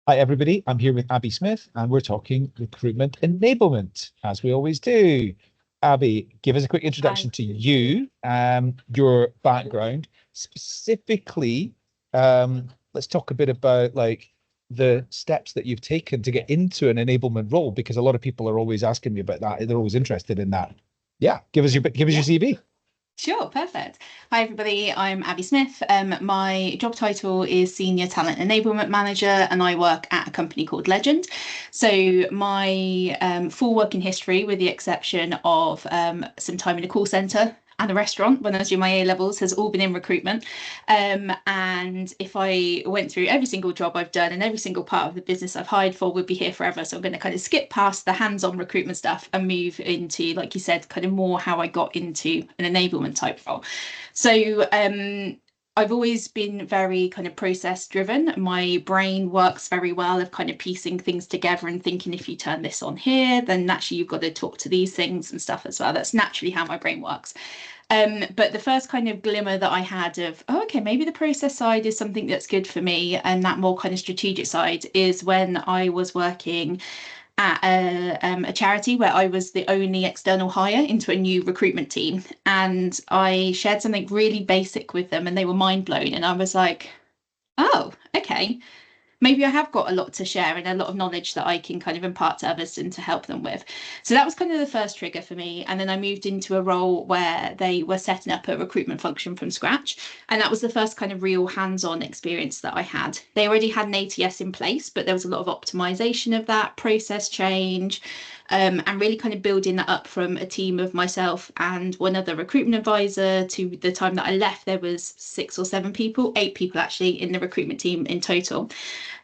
Hi, everybody. I'm here with Abbe Smith, and we're talking recruitment enablement, as we always do. Abbe, give us a quick introduction to you, your background. Specifically, let's talk a bit about like the steps that you've taken to get into an enablement role, because a lot of people are always asking me about that. They're always interested in that. Yeah, give us your CV. Sure, perfect. Hi, everybody. I'm Abbe Smith. My job title is Senior Talent Enablement Manager, and I work at a company called Legend. So my full working history, with the exception of some time in a call centre and a restaurant when I was doing my A levels, has all been in recruitment. And if I went through every single job I've done and every single part of the business I've hired for, would be here forever. So I'm going to kind of skip past the hands-on recruitment stuff and move into, like you said, kind of more how I got into an enablement type role. So I've always been very kind of process driven. My brain works very well of kind of piecing things together and thinking, if you turn this on here, then naturally you've got to talk to these things and stuff as well. That's naturally how my brain works. But the first kind of glimmer that I had of, oh, okay, maybe the process side is something that's good for me, and that more kind of strategic side, is when I was working at a charity where I was the only external hire into a new recruitment team. And I shared something really basic with them, and they were mind blown. And I was like, oh, okay, maybe I have got a lot to share and a lot of knowledge that I can kind of impart to others and to help them with. So that was kind of the first trigger for me. And then I moved into a role where they were setting up a recruitment function from scratch. And that was the first kind of real hands-on experience that I had. They already had an ATS in place, but there was a lot of optimization of that, process change, and really kind of building that up from a team of myself and one other recruitment advisor. To the time that I left, there was 6 or 7 people, 8 people actually in the recruitment team in total.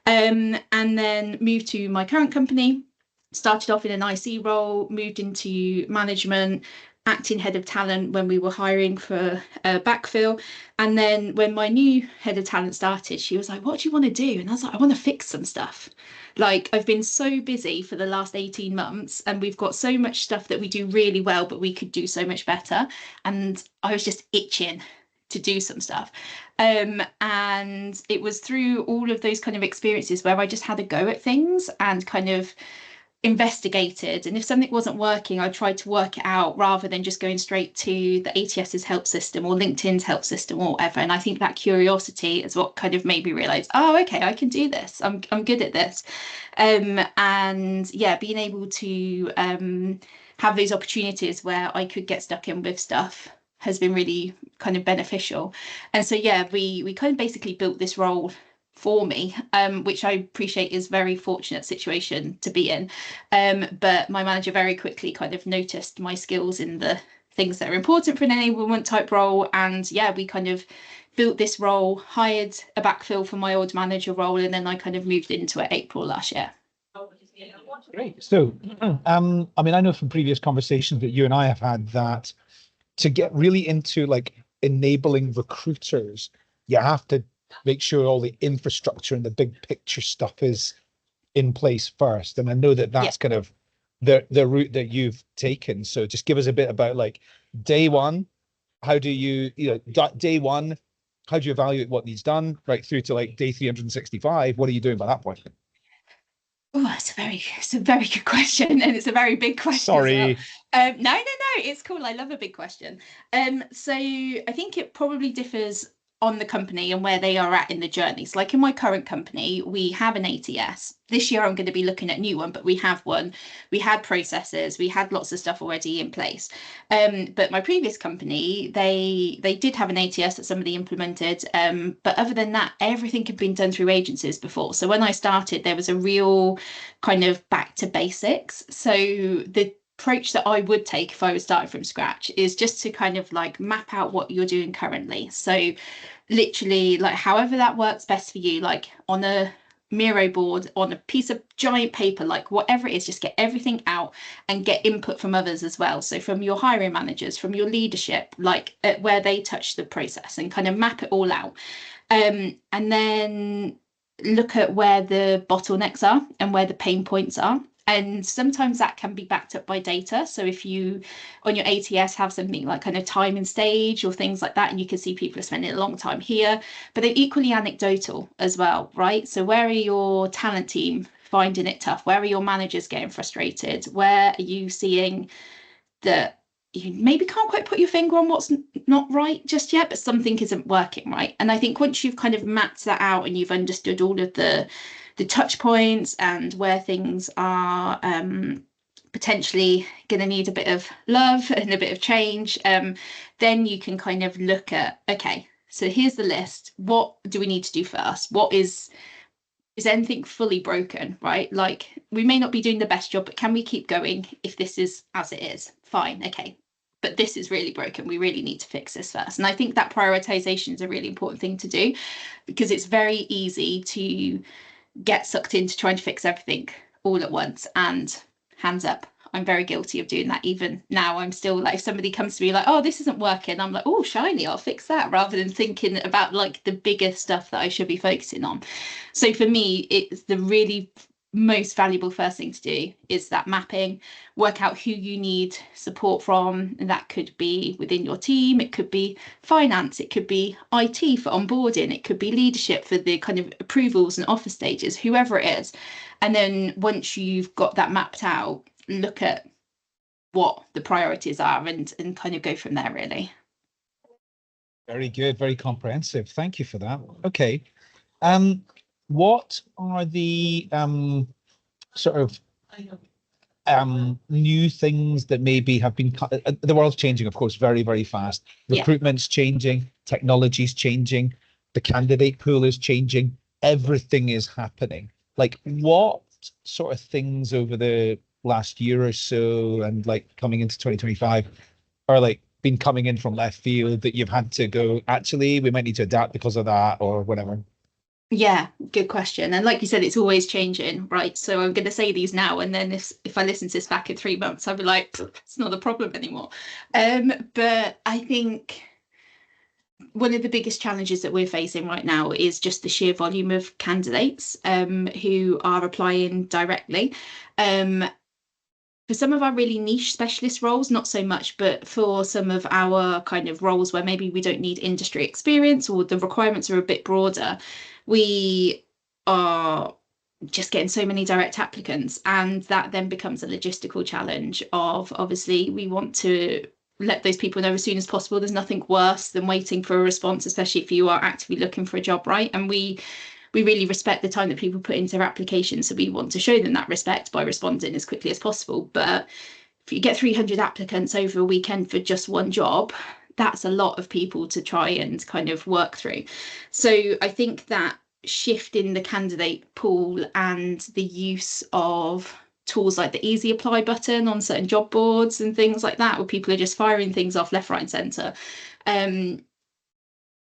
And then moved to my current company, started off in an IC role, moved into management, acting head of talent when we were hiring for a backfill. And then when my new head of talent started, she was like, what do you want to do? And I was like, I want to fix some stuff. Like, I've been so busy for the last 18 months, and we've got so much stuff that we do really well, but we could do so much better. And I was just itching to do some stuff. And it was through all of those kind of experiences where I just had a go at things and kind of investigated. And if something wasn't working, I tried to work it out rather than just going straight to the ATS's help system or LinkedIn's help system or whatever. And I think that curiosity is what kind of made me realize, oh, okay, I can do this. I'm good at this. And yeah, being able to have those opportunities where I could get stuck in with stuff has been really kind of beneficial. And so yeah, we kind of basically built this role for me, which I appreciate is a very fortunate situation to be in. But my manager very quickly kind of noticed my skills in the things that are important for an enablement type role. And yeah, we kind of built this role, hired a backfill for my old manager role, and then I kind of moved into it April last year. Great. So, I mean, I know from previous conversations that you and I have had that to get really into like enabling recruiters, you have to make sure all the infrastructure and the big picture stuff is in place first. And I know that that's kind of the route that you've taken. So just give us a bit about like day one, how do you, day one, how do you evaluate what needs done, right through to like day 365? What are you doing by that point? Oh, it's a very good question, and it's a very big question as well. Sorry. No, it's cool. I love a big question. So I think it probably differs on the company and where they are at in the journey. So, like in my current company, we have an ATS. This year, I'm going to be looking at a new one, but we have one. We had processes. We had lots of stuff already in place. But my previous company, they did have an ATS that somebody implemented. But other than that, everything had been done through agencies before. So when I started, there was a real kind of back to basics. So the approach that I would take if I was starting from scratch is just to kind of like map out what you're doing currently. So literally, like, however that works best for you, like on a Miro board, on a piece of giant paper, like whatever it is, just get everything out and get input from others as well. So from your hiring managers, from your leadership, like where they touch the process, and kind of map it all out. And then look at where the bottlenecks are and where the pain points are, And sometimes that can be backed up by data. So if you on your ATS have something like kind of time and stage or things like that, and you can see people are spending a long time here, but they're equally anecdotal as well, right? So where are your talent team finding it tough? Where are your managers getting frustrated? Where are you seeing that you maybe can't quite put your finger on what's not right just yet, but something isn't working right? And I think once you've kind of mapped that out and you've understood all of the touch points and where things are potentially going to need a bit of love and a bit of change, then you can kind of look at, okay, so here's the list. What do we need to do first? What is anything fully broken, right? Like, we may not be doing the best job, but can we keep going if this is as it is? Fine, okay. But this is really broken. We really need to fix this first. And I think that prioritization is a really important thing to do, because it's very easy to get sucked into trying to fix everything all at once. And hands up, I'm very guilty of doing that. Even now, I'm still like, if somebody comes to me like, oh, this isn't working, I'm like, oh, shiny, I'll fix that, rather than thinking about like the bigger stuff that I should be focusing on. So for me, it's the really most valuable first thing to do is that mapping, work out who you need support from. And that could be within your team, it could be finance, it could be IT for onboarding, it could be leadership for the kind of approvals and offer stages, whoever it is. And then once you've got that mapped out, look at what the priorities are and kind of go from there, really. Very good, very comprehensive. Thank you for that. Okay. What are the sort of new things that maybe have been, the world's changing, of course, very, very fast. Recruitment's changing, technology's changing, the candidate pool is changing, everything is happening. Like, what sort of things over the last year or so and like coming into 2025 are like been coming in from left field that you've had to go, actually, we might need to adapt because of that or whatever? Yeah, good question. And like you said, it's always changing, right? So I'm going to say these now, and then if I listen to this back in 3 months, I'll be like, it's not a problem anymore. But I think one of the biggest challenges that we're facing right now is just the sheer volume of candidates who are applying directly. For some of our really niche specialist roles, not so much, but for some of our kind of roles where maybe we don't need industry experience or the requirements are a bit broader, we are just getting so many direct applicants. And that then becomes a logistical challenge of, obviously, we want to let those people know as soon as possible. There's nothing worse than waiting for a response, especially if you are actively looking for a job, right? And we really respect the time that people put into their application. So we want to show them that respect by responding as quickly as possible. But if you get 300 applicants over a weekend for just one job, that's a lot of people to try and kind of work through. So I think that shift in the candidate pool and the use of tools like the easy apply button on certain job boards and things like that, where people are just firing things off left, right, and centre.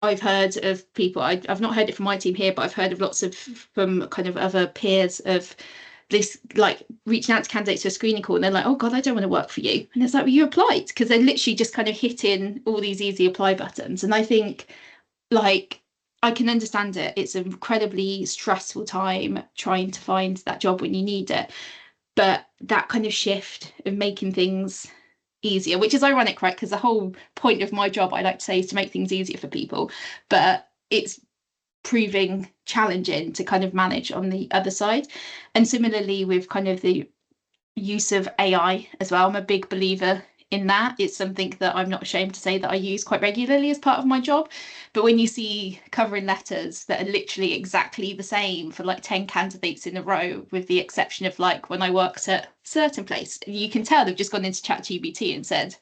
I've heard of people, I've not heard it from my team here, but I've heard of lots of from kind of other peers of this, like reaching out to candidates to a screening call and they're like, oh God, I don't want to work for you. And it's like, well, you applied, because they're literally just kind of hitting all these easy apply buttons. And I think, like, I can understand it. It's an incredibly stressful time trying to find that job when you need it. But that kind of shift of making things easier, which is ironic, right? Because the whole point of my job, I like to say, is to make things easier for people, but it's proving challenging to kind of manage on the other side. And similarly with kind of the use of AI as well, I'm a big believer in that. It's something that I'm not ashamed to say that I use quite regularly as part of my job. But when you see covering letters that are literally exactly the same for like 10 candidates in a row, with the exception of like when I worked at a certain place, you can tell they've just gone into ChatGPT and said,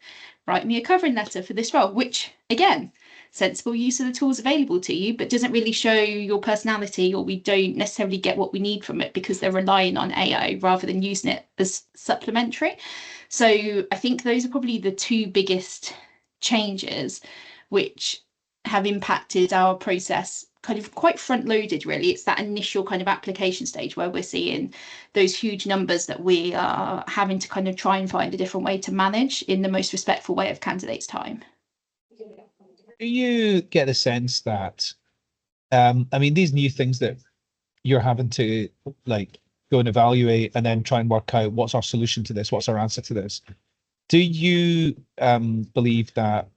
write me a covering letter for this role, which again, sensible use of the tools available to you, but doesn't really show your personality, or we don't necessarily get what we need from it because they're relying on AI rather than using it as supplementary. So I think those are probably the two biggest changes which have impacted our process, kind of quite front loaded, really. It's that initial kind of application stage where we're seeing those huge numbers that we are having to kind of try and find a different way to manage in the most respectful way of candidates' time. Do you get a sense that, I mean, these new things that you're having to like go and evaluate, and then try and work out what's our solution to this, what's our answer to this. Do you believe that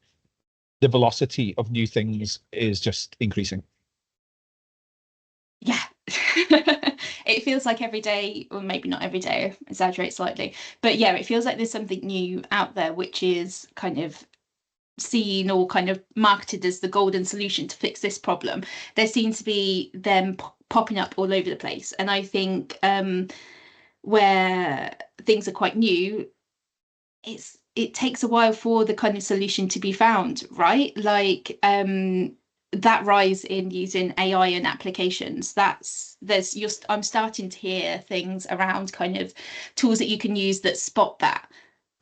the velocity of new things is just increasing? Yeah. It feels like every day, or maybe not every day, exaggerate slightly, but yeah, it feels like there's something new out there which is kind of seen or kind of marketed as the golden solution to fix this problem. There seems to be them popping up all over the place, and I think where things are quite new, it takes a while for the kind of solution to be found, right? Like that rise in using AI in applications, I'm starting to hear things around kind of tools that you can use that spot that.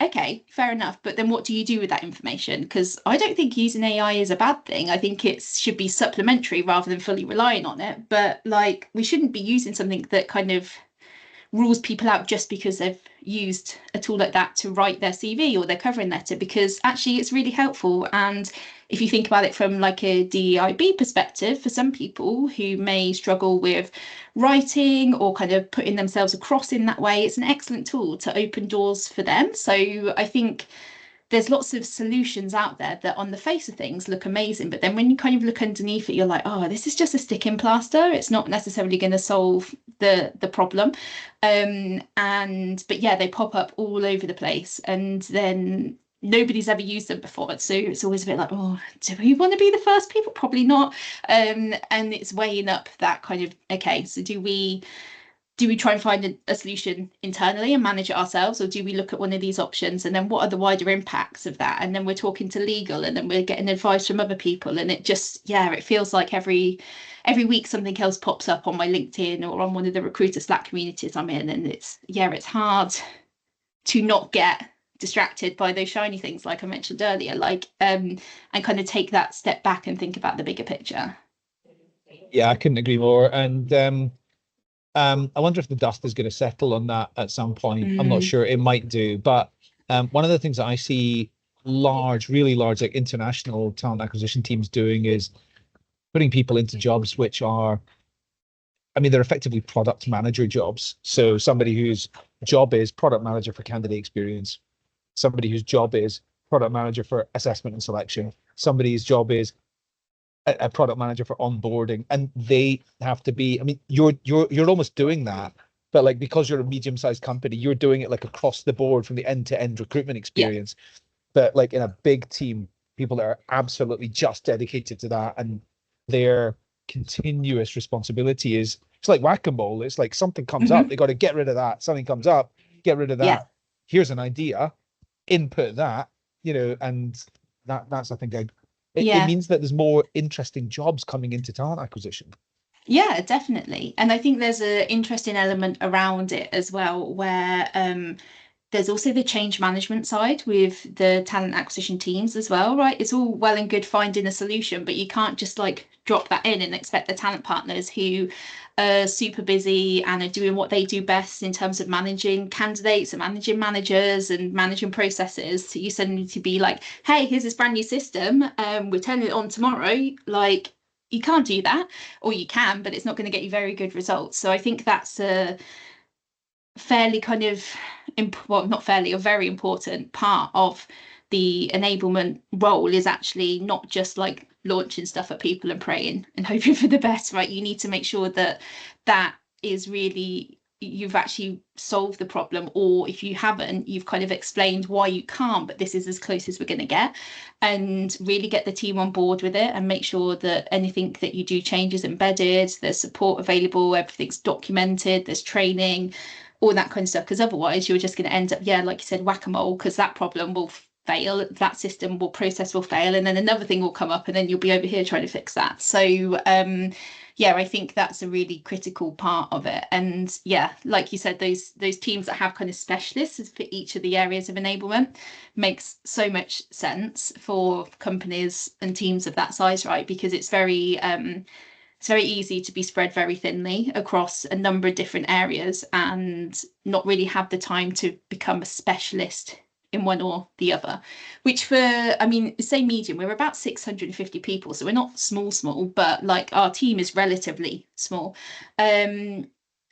Okay, fair enough. But then what do you do with that information? Because I don't think using AI is a bad thing. I think it should be supplementary rather than fully relying on it. But like, we shouldn't be using something that kind of rules people out just because they've used a tool like that to write their CV or their covering letter, because actually it's really helpful. And if you think about it from like a DEIB perspective, for some people who may struggle with writing or kind of putting themselves across in that way, it's an excellent tool to open doors for them. So I think there's lots of solutions out there that on the face of things look amazing, but then when you kind of look underneath it, you're like, oh, this is just a sticking plaster. It's not necessarily going to solve the problem. But yeah, they pop up all over the place, and then nobody's ever used them before, so it's always a bit like, oh, do we want to be the first people? Probably not. And it's weighing up that kind of, okay, so do we try and find a solution internally and manage it ourselves, or do we look at one of these options, and then what are the wider impacts of that? And then we're talking to legal, and then we're getting advice from other people, and it just, yeah, it feels like every week something else pops up on my LinkedIn or on one of the recruiter Slack communities I'm in, and it's hard to not get distracted by those shiny things, like I mentioned earlier, like and kind of take that step back and think about the bigger picture. Yeah, I couldn't agree more. And I wonder if the dust is going to settle on that at some point. I'm not sure. It might do. But one of the things that I see really large, like international talent acquisition teams doing is putting people into jobs which are, I mean, they're effectively product manager jobs. So somebody whose job is product manager for candidate experience, somebody whose job is product manager for assessment and selection, somebody's job is a product manager for onboarding, and they have to be, I mean, you're almost doing that, but like, because you're a medium-sized company, you're doing it like across the board from the end-to-end recruitment experience. Yeah. But like in a big team, people that are absolutely just dedicated to that, and their continuous responsibility is, it's like whack-a-mole. It's like something comes up, they got to get rid of that. Something comes up, get rid of that. Yeah. Here's an idea, input that, and that's, I think, it means that there's more interesting jobs coming into talent acquisition. Yeah, definitely. And I think there's an interesting element around it as well, where there's also the change management side with the talent acquisition teams as well, right? It's all well and good finding a solution, but you can't just like drop that in and expect the talent partners who are super busy and are doing what they do best in terms of managing candidates and managing managers and managing processes. So you suddenly need to be like, hey, here's this brand new system. We're turning it on tomorrow. Like, you can't do that, or you can, but it's not going to get you very good results. So I think that's a fairly kind of, well, not fairly, a very important part of the enablement role is actually not just like launching stuff at people and praying and hoping for the best, right? You need to make sure that that is really, you've actually solved the problem, or if you haven't, you've kind of explained why you can't, but this is as close as we're going to get, and really get the team on board with it and make sure that anything that you do change is embedded, there's support available, everything's documented, there's training, all that kind of stuff, because otherwise you're just going to end up, yeah, like you said, whack-a-mole, because that problem will fail, that system will process will fail, and then another thing will come up, and then you'll be over here trying to fix that. So yeah, I think that's a really critical part of it. And yeah, like you said, those teams that have kind of specialists for each of the areas of enablement makes so much sense for companies and teams of that size, right? Because it's very easy to be spread very thinly across a number of different areas and not really have the time to become a specialist in one or the other, which for, I mean, say medium, we're about 650 people, so we're not small, but like our team is relatively small.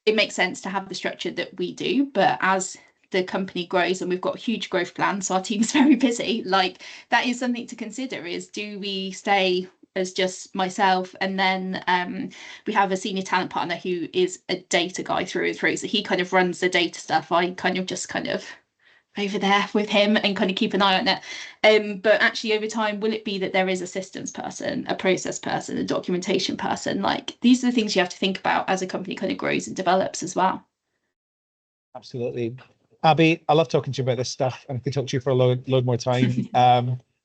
it makes sense to have the structure that we do, but as the company grows and we've got huge growth plans, so our team's very busy, like that is something to consider, is do we stay as just myself, and then we have a senior talent partner who is a data guy through and through, so he kind of runs the data stuff. I kind of just kind of over there with him and kind of keep an eye on it. But actually over time, will it be that there is a systems person, a process person, a documentation person? Like these are the things you have to think about as a company kind of grows and develops as well. Absolutely. Abby, I love talking to you about this stuff, and I could talk to you for a load more time.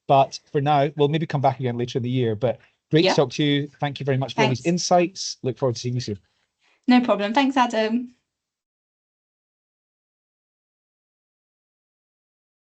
But for now, we'll maybe come back again later in the year. But great to talk to you. Thank you very much for all these insights. Look forward to seeing you soon. No problem. Thanks, Adam.